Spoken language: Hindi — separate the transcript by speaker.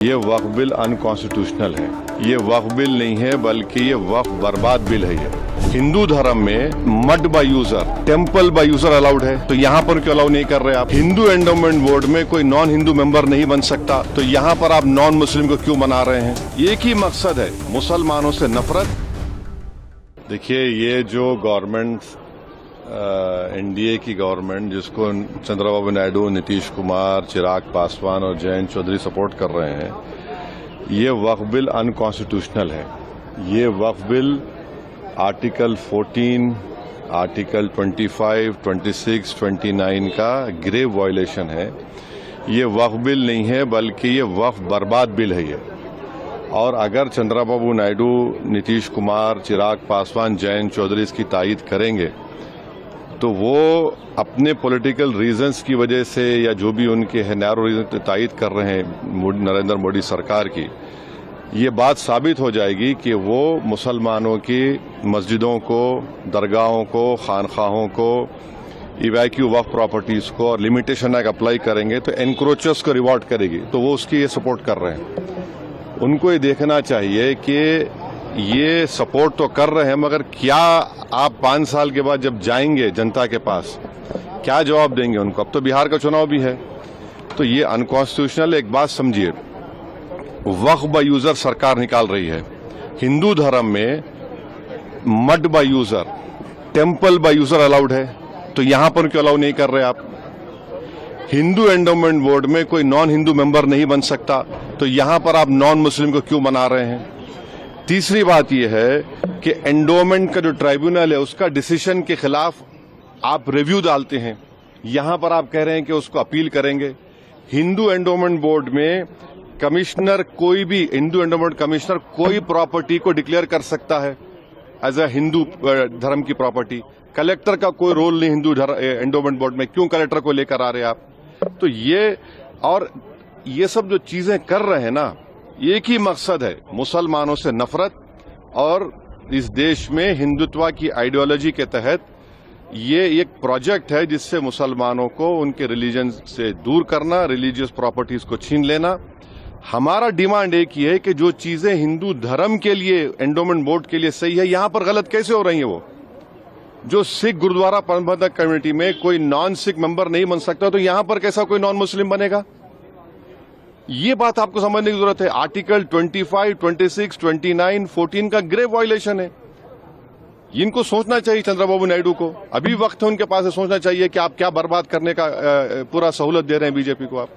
Speaker 1: ये वक्फ बिल अनकॉन्स्टिट्यूशनल है। ये वक्फ बिल नहीं है बल्कि ये वक्फ बर्बाद बिल है। ये हिंदू धर्म में mud by user, temple by user allowed है, तो यहाँ पर क्यों अलाउ नहीं कर रहे आप? हिंदू एंडोमेंट बोर्ड में कोई नॉन हिंदू मेंबर नहीं बन सकता, तो यहाँ पर आप नॉन मुस्लिम को क्यों बना रहे हैं? एक ही मकसद है, मुसलमानों से नफरत। देखिए, ये जो गवर्नमेंट एनडीए की गवर्नमेंट, जिसको चंद्रबाबू नायडू, नीतीश कुमार, चिराग पासवान और जयंत चौधरी सपोर्ट कर रहे हैं, ये वक्फ बिल अनकॉन्स्टिट्यूशनल है। ये वक्फ बिल आर्टिकल 14, आर्टिकल 25, 26, 29 का ग्रेव वायलेशन है। ये वक्फ बिल नहीं है बल्कि ये वक्फ बर्बाद बिल है। ये और अगर चंद्रबाबू नायडू, नीतीश कुमार, चिराग पासवान, जयंत चौधरी इसकी तायीद करेंगे तो वो अपने पॉलिटिकल रीजंस की वजह से या जो भी उनके है नैरो रीजन तायीद कर रहे हैं नरेंद्र मोदी सरकार की, ये बात साबित हो जाएगी कि वो मुसलमानों की मस्जिदों को, दरगाहों को, खानखाहों को, इवैक्यू वक्फ प्रॉपर्टीज को और लिमिटेशन एक्ट अप्लाई करेंगे तो एनक्रोचर्स को रिवॉर्ड करेगी, तो वो उसकी ये सपोर्ट कर रहे हैं। उनको ये देखना चाहिए कि ये सपोर्ट तो कर रहे हैं, मगर क्या आप 5 साल के बाद जब जाएंगे जनता के पास, क्या जवाब देंगे उनको? अब तो बिहार का चुनाव भी है, तो ये अनकॉन्स्टिट्यूशनल। एक बात समझिए, वक्फ बाय यूजर सरकार निकाल रही है। हिंदू धर्म में mud by user, temple by user allowed है, तो यहां पर क्यों अलाउ नहीं कर रहे आप? हिंदू एंडोमेंट बोर्ड में कोई नॉन हिंदू मेंबर नहीं बन सकता, तो यहां पर आप नॉन मुस्लिम को क्यों बना रहे हैं? तीसरी बात यह है कि एंडोमेंट का जो ट्राइब्यूनल है उसका डिसीजन के खिलाफ आप रिव्यू डालते हैं, यहां पर आप कह रहे हैं कि उसको अपील करेंगे। हिंदू एंडोमेंट बोर्ड में कमिश्नर, कोई भी हिंदू एंडोमेंट कमिश्नर कोई प्रॉपर्टी को डिक्लेयर कर सकता है एज अ हिंदू धर्म की प्रॉपर्टी। कलेक्टर का कोई रोल नहीं हिंदू एंडोमेंट बोर्ड में, क्यों कलेक्टर को लेकर आ रहे हैं आप? तो ये सब जो चीजें कर रहे हैं ना, एक ही मकसद है, मुसलमानों से नफरत। और इस देश में हिंदुत्व की आइडियोलॉजी के तहत ये एक प्रोजेक्ट है जिससे मुसलमानों को उनके रिलीजन से दूर करना, रिलीजियस प्रॉपर्टीज को छीन लेना। हमारा डिमांड एक ही है कि जो चीजें हिंदू धर्म के लिए, एंडोमेंट बोर्ड के लिए सही है, यहां पर गलत कैसे हो रही है? वो जो सिख गुरुद्वारा प्रबंधक कमेटी में कोई नॉन सिख मेंबर नहीं बन सकता, तो यहां पर कैसा कोई नॉन मुस्लिम बनेगा? ये बात आपको समझने की जरूरत है। आर्टिकल 25, 26, 29, 14 का ग्रेव वायलेशन है। इनको सोचना चाहिए चंद्रबाबू नायडू को। अभी वक्त है उनके पास सोचना चाहिए कि आप क्या बर्बाद करने का पूरा सहूलत दे रहे हैं बीजेपी को आप।